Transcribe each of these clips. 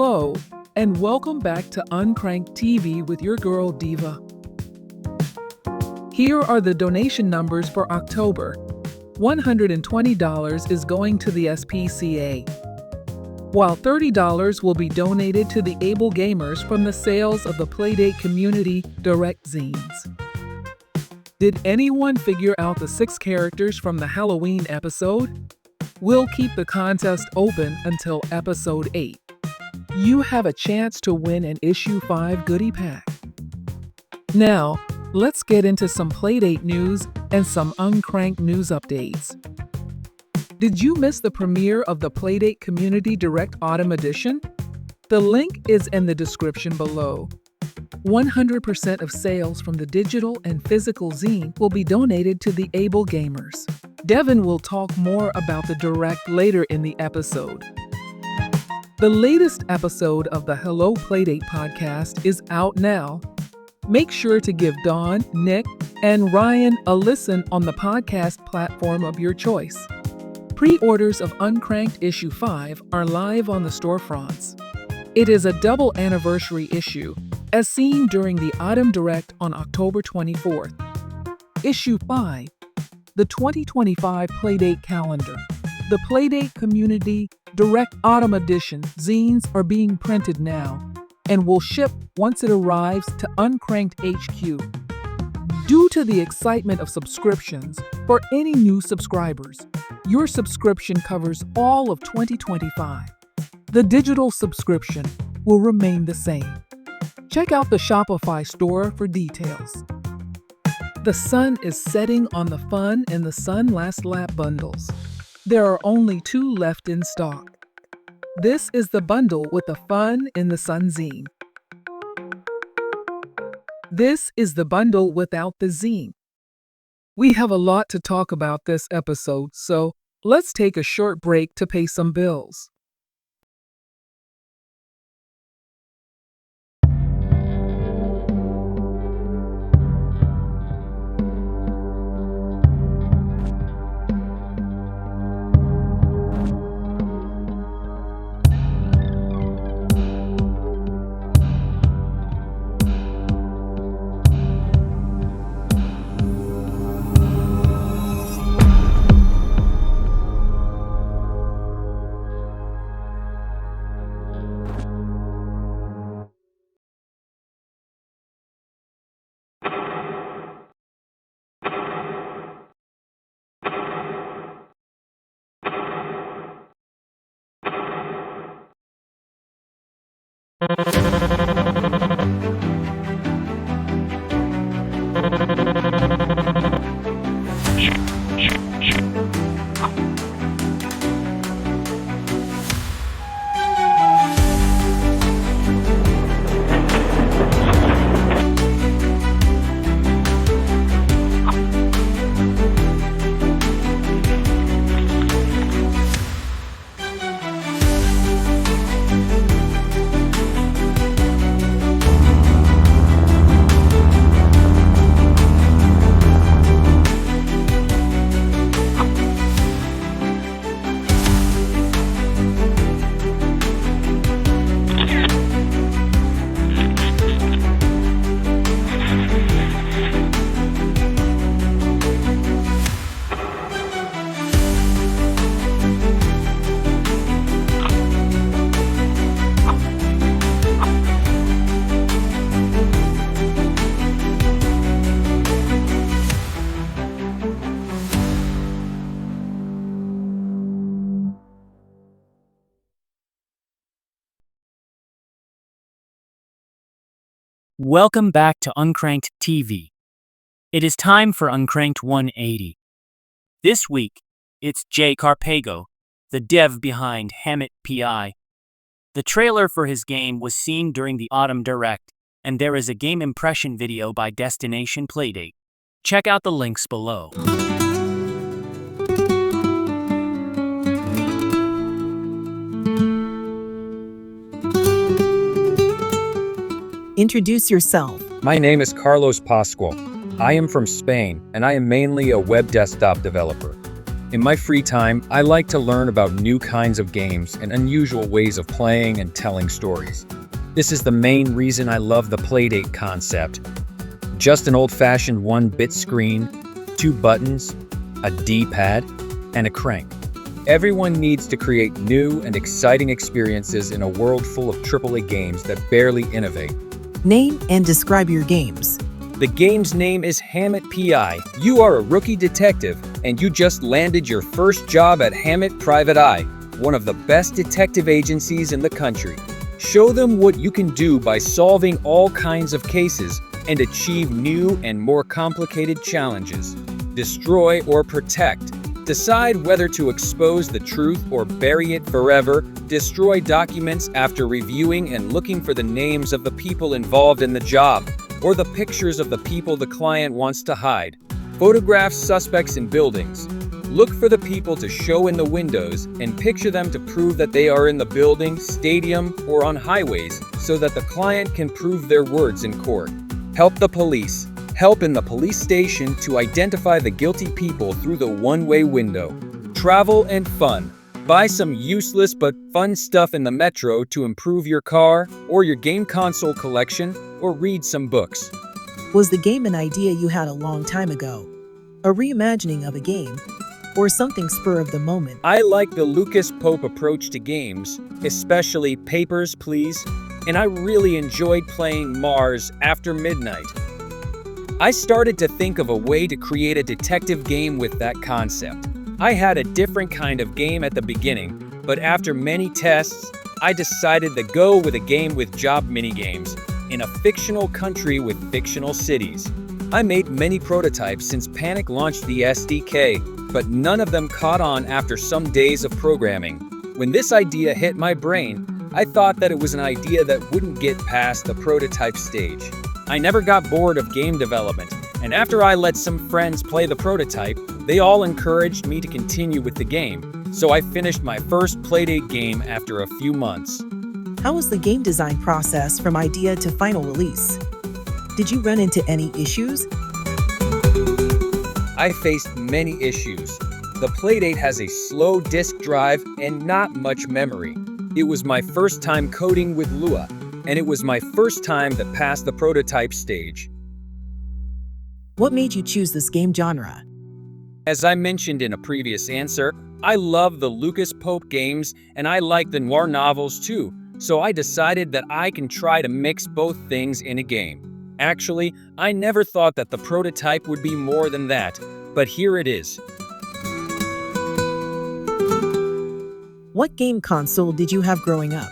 Hello, and welcome back to Uncrank'd TV with your girl D.E.V.A. Here are the donation numbers for October. $120 is going to the SPCA, while $30 will be donated to the able gamers from the sales of the Playdate Community Direct zines. Did anyone figure out the 6 characters from the Halloween episode? We'll keep the contest open until episode 8. You have a chance to win an issue 5 goodie pack. Now, let's get into some Playdate news and some Uncrank'd news updates. Did you miss the premiere of the Playdate Community Direct Autumn Edition? The link is in the description below. 100% of sales from the digital and physical zine will be donated to the able gamers. D.E.V.A.N will talk more about the Direct later in the episode. The latest episode of the Hello Playdate Podcast is out now. Make sure to give Dawn, Nick, and Ryan a listen on the podcast platform of your choice. Pre-orders of Uncrank'd Issue 5 are live on the storefronts. It is a double anniversary issue, as seen during the Autumn Direct on October 24th. Issue 5, the 2025 Playdate Calendar. The Playdate Community Direct Autumn Edition zines are being printed now and will ship once it arrives to Uncrank'd HQ. Due to the excitement of subscriptions for any new subscribers, your subscription covers all of 2025. The digital subscription will remain the same. Check out the Shopify store for details. The sun is setting on the Fun in the Sun Last Lap bundles. There are only 2 left in stock. This is the bundle with the Fun in the Sun zine. This is the bundle without the zine. We have a lot to talk about this episode, so let's take a short break to pay some bills. Welcome back to Uncrank'd TV. It is time for Uncrank'd 180. This week, it's Jkarpago, the dev behind Hammet PI. The trailer for his game was seen during the Autumn Direct, and there is a game impression video by Destination Playdate. Check out the links below. Introduce yourself. My name is Carlos Pascual. I am from Spain, and I am mainly a web desktop developer. In my free time, I like to learn about new kinds of games and unusual ways of playing and telling stories. This is the main reason I love the Playdate concept. Just an old-fashioned 1-bit screen, 2 buttons, a D-pad, and a crank. Everyone needs to create new and exciting experiences in a world full of AAA games that barely innovate. Name and describe your games. The game's name is Hammet PI. You are a rookie detective, and you just landed your first job at Hammet Private Eye, one of the best detective agencies in the country. Show them what you can do by solving all kinds of cases and achieve new and more complicated challenges. Destroy or protect. Decide whether to expose the truth or bury it forever. Destroy documents after reviewing and looking for the names of the people involved in the job, or the pictures of the people the client wants to hide. Photograph suspects in buildings. Look for the people to show in the windows and picture them to prove that they are in the building, stadium, or on highways so that the client can prove their words in court. Help the police. Help in the police station to identify the guilty people through the one-way window. Travel and fun. Buy some useless but fun stuff in the metro to improve your car or your game console collection, or read some books. Was the game an idea you had a long time ago? A reimagining of a game? Or something spur of the moment? I like the Lucas Pope approach to games, especially Papers, Please, and I really enjoyed playing Mars After Midnight. I started to think of a way to create a detective game with that concept. I had a different kind of game at the beginning, but after many tests, I decided to go with a game with job minigames in a fictional country with fictional cities. I made many prototypes since Panic launched the SDK, but none of them caught on after some days of programming. When this idea hit my brain, I thought that it was an idea that wouldn't get past the prototype stage. I never got bored of game development, and after I let some friends play the prototype, they all encouraged me to continue with the game, so I finished my first Playdate game after a few months. How was the game design process from idea to final release? Did you run into any issues? I faced many issues. The Playdate has a slow disk drive and not much memory. It was my first time coding with Lua, and it was my first time that passed the prototype stage. What made you choose this game genre? As I mentioned in a previous answer, I love the Lucas Pope games and I like the noir novels too, so I decided that I can try to mix both things in a game. Actually, I never thought that the prototype would be more than that, but here it is. What game console did you have growing up?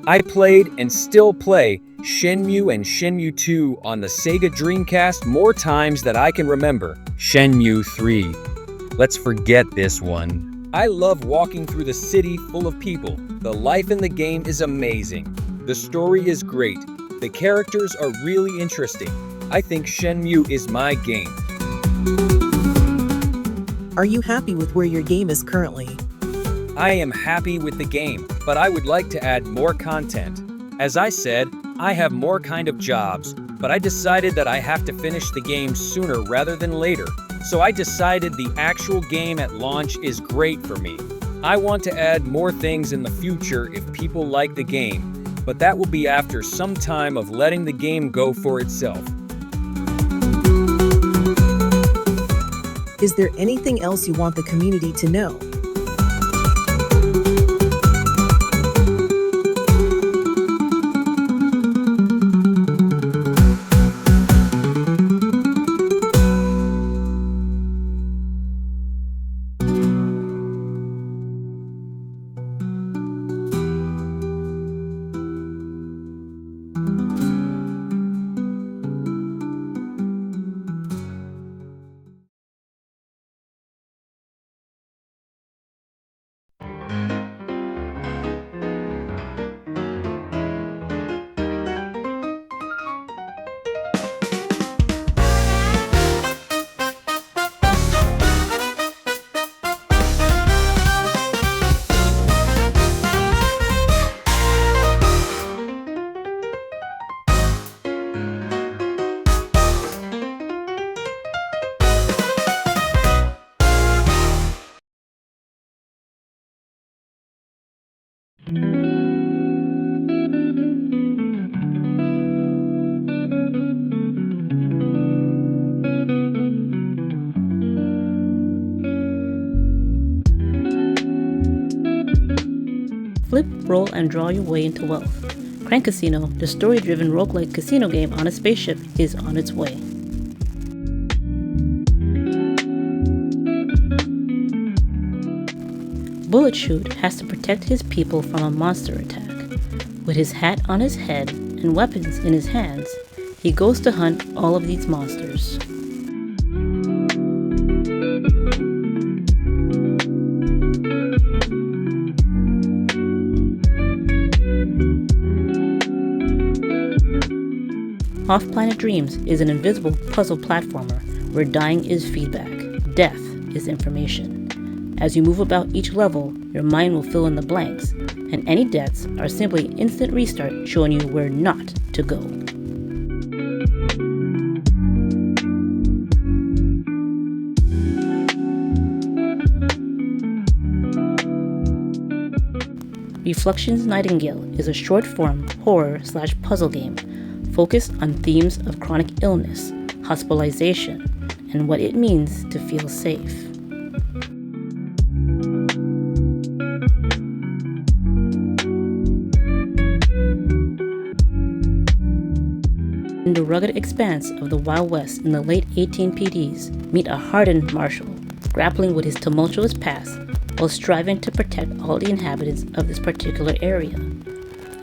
I played and still play Shenmue and Shenmue 2 on the Sega Dreamcast more times than I can remember. Shenmue 3. Let's forget this one. I love walking through the city full of people. The life in the game is amazing. The story is great. The characters are really interesting. I think Shenmue is my game. Are you happy with where your game is currently? I am happy with the game, but I would like to add more content. As I said, I have more kind of jobs, but I decided that I have to finish the game sooner rather than later. So I decided the actual game at launch is great for me. I want to add more things in the future if people like the game, but that will be after some time of letting the game go for itself. Is there anything else you want the community to know? roll, and draw your way into wealth. Crank Casino, the story-driven roguelike casino game on a spaceship, is on its way. Bullet Shoot has to protect his people from a monster attack. With his hat on his head and weapons in his hands, he goes to hunt all of these monsters. Off-Planet Dreams is an invisible puzzle platformer where dying is feedback, death is information. As you move about each level, your mind will fill in the blanks, and any deaths are simply instant restart showing you where not to go. Reflections Nightingale is a short-form horror/puzzle game focused on themes of chronic illness, hospitalization, and what it means to feel safe. In the rugged expanse of the Wild West in the late 18PDs, meet a hardened marshal, grappling with his tumultuous past while striving to protect all the inhabitants of this particular area.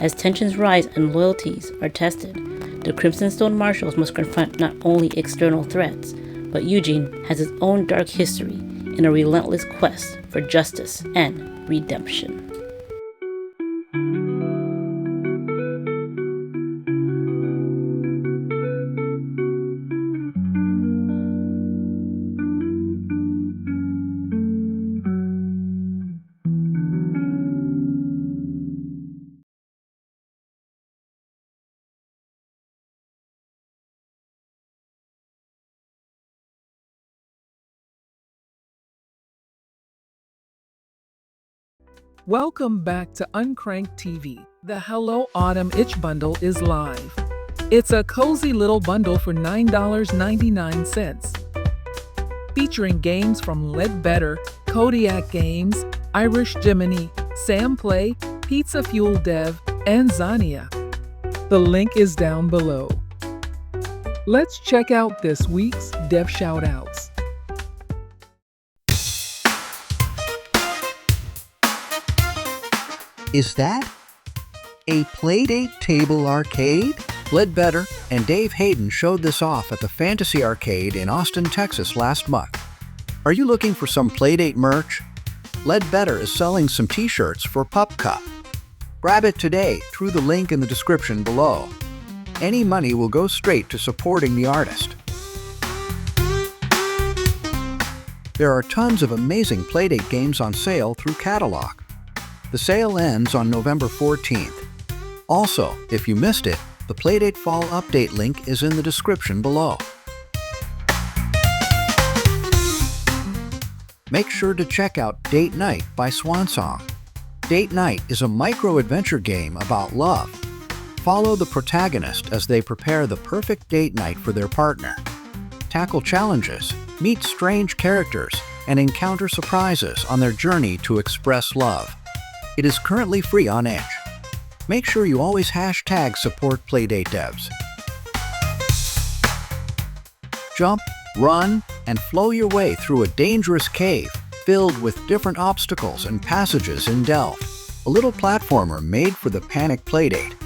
As tensions rise and loyalties are tested, the Crimson Stone Marshals must confront not only external threats, but Eugene has his own dark history in a relentless quest for justice and redemption. Welcome back to Uncrank'd TV. The Hello Autumn Itch Bundle is live. It's a cozy little bundle for $9.99. Featuring games from Ledbetter, Kodiak Games, Irish Jiminy, Sam Play, Pizza Fuel D.E.V.A. and Zania. The link is down below. Let's check out this week's D.E.V.A. Shoutouts. Is that a Playdate table arcade? Ledbetter and Dave Hayden showed this off at the Fantasy Arcade in Austin, Texas last month. Are you looking for some Playdate merch? Ledbetter is selling some t-shirts for Pup Cup. Grab it today through the link in the description below. Any money will go straight to supporting the artist. There are tons of amazing Playdate games on sale through Catalog. The sale ends on November 14th. Also, if you missed it, the Playdate Fall Update link is in the description below. Make sure to check out Date Night by Swansonge. Date Night is a micro-adventure game about love. Follow the protagonist as they prepare the perfect date night for their partner. Tackle challenges, meet strange characters, and encounter surprises on their journey to express love. It is currently free on Edge. Make sure you always hashtag support Playdate devs. Jump, run, and flow your way through a dangerous cave filled with different obstacles and passages in D.E.V.A., a little platformer made for the Panic Playdate.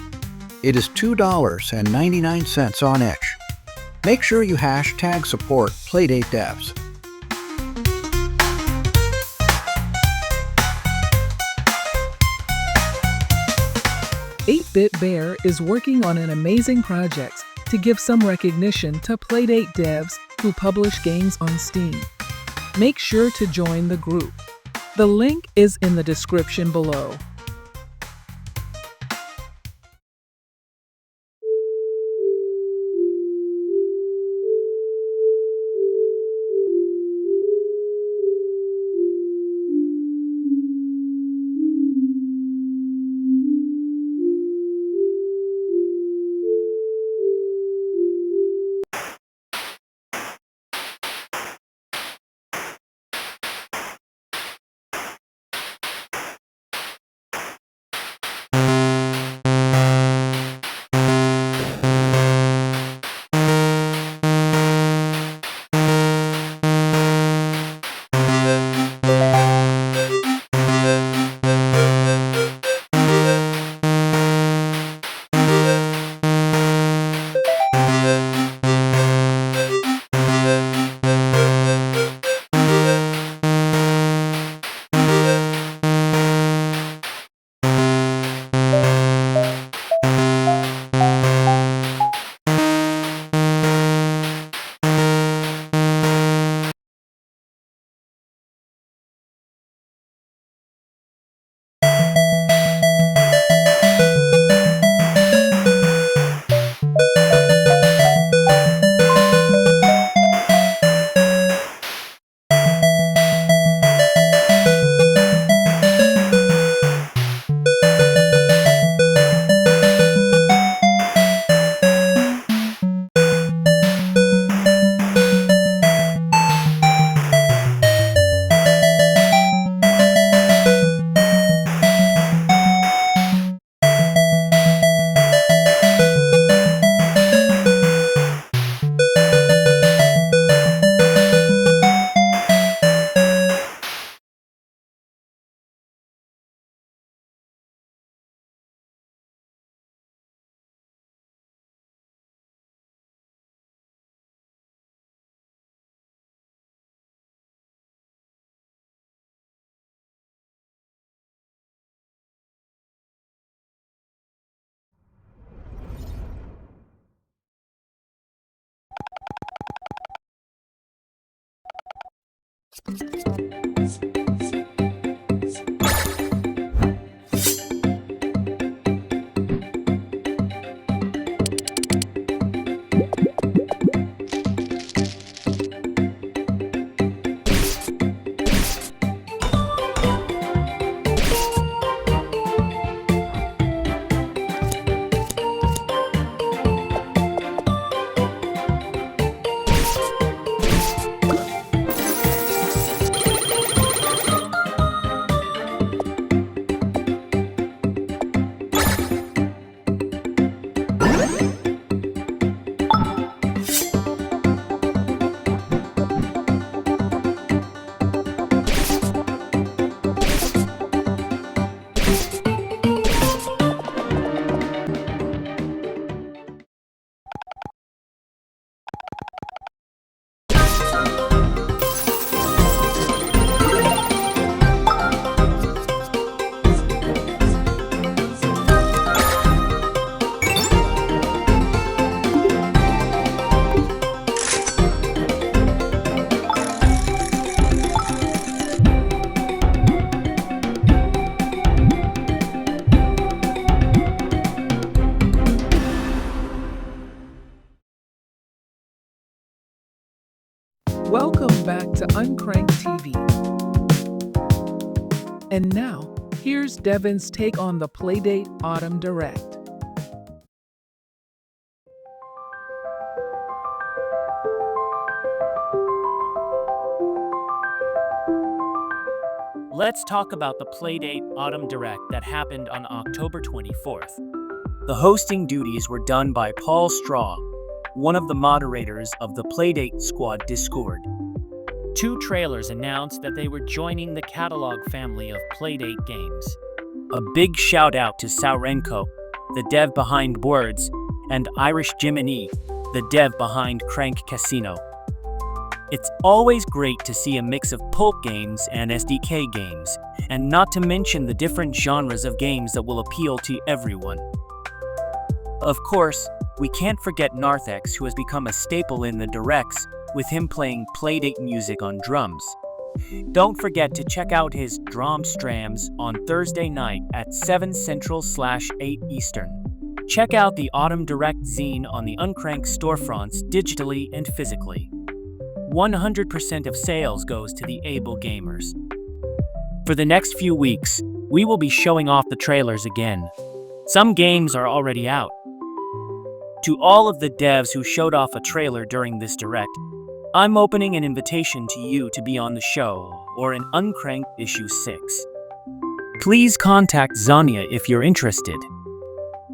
It is $2.99 on Edge. Make sure you hashtag support Playdate devs. 8-Bit Bear is working on an amazing project to give some recognition to Playdate devs who publish games on Steam. Make sure to join the group. The link is in the description below. Welcome back to Uncrank'd TV. And now, here's D.E.V.A.N's take on the Playdate Autumn Direct. Let's talk about the Playdate Autumn Direct that happened on October 24th. The hosting duties were done by Paul Straw, one of the moderators of the Playdate Squad Discord. 2 trailers announced that they were joining the catalog family of Playdate games. A big shout out to Saurenko, the dev behind Words, and Irish Jiminy, the dev behind Crank Casino. It's always great to see a mix of pulp games and SDK games, and not to mention the different genres of games that will appeal to everyone. Of course, we can't forget Narthex, who has become a staple in the directs, with him playing Playdate music on drums. Don't forget to check out his Drum Strams on Thursday night at 7 Central/8 Eastern. Check out the Autumn Direct zine on the Uncrank'd storefronts digitally and physically. 100% of sales goes to the able gamers. For the next few weeks, we will be showing off the trailers again. Some games are already out. To all of the devs who showed off a trailer during this direct, I'm opening an invitation to you to be on the show or in Uncrank'd Issue 6. Please contact Zania if you're interested.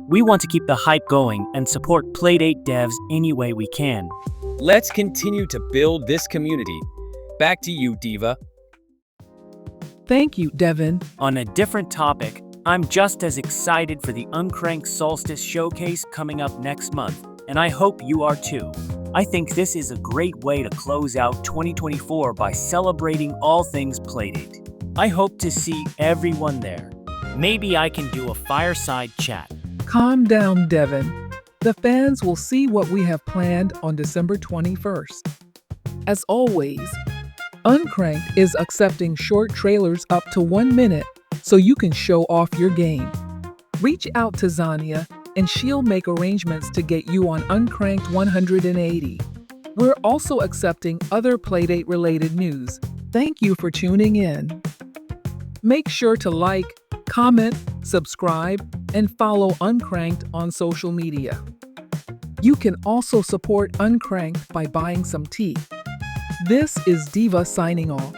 We want to keep the hype going and support Playdate devs any way we can. Let's continue to build this community. Back to you, D.E.V.A. Thank you, D.E.V.A.N. On a different topic, I'm just as excited for the Uncrank'd Solstice Showcase coming up next month, and I hope you are too. I think this is a great way to close out 2024 by celebrating all things Playdate. I hope to see everyone there. Maybe I can do a fireside chat. Calm down, D.E.V.A.N. The fans will see what we have planned on December 21st. As always, Uncrank'd is accepting short trailers up to 1 minute so you can show off your game. Reach out to Zania and she'll make arrangements to get you on Uncrank'd 180. We're also accepting other Playdate-related news. Thank you for tuning in. Make sure to like, comment, subscribe, and follow Uncrank'd on social media. You can also support Uncrank'd by buying some tea. This is D.E.V.A. signing off.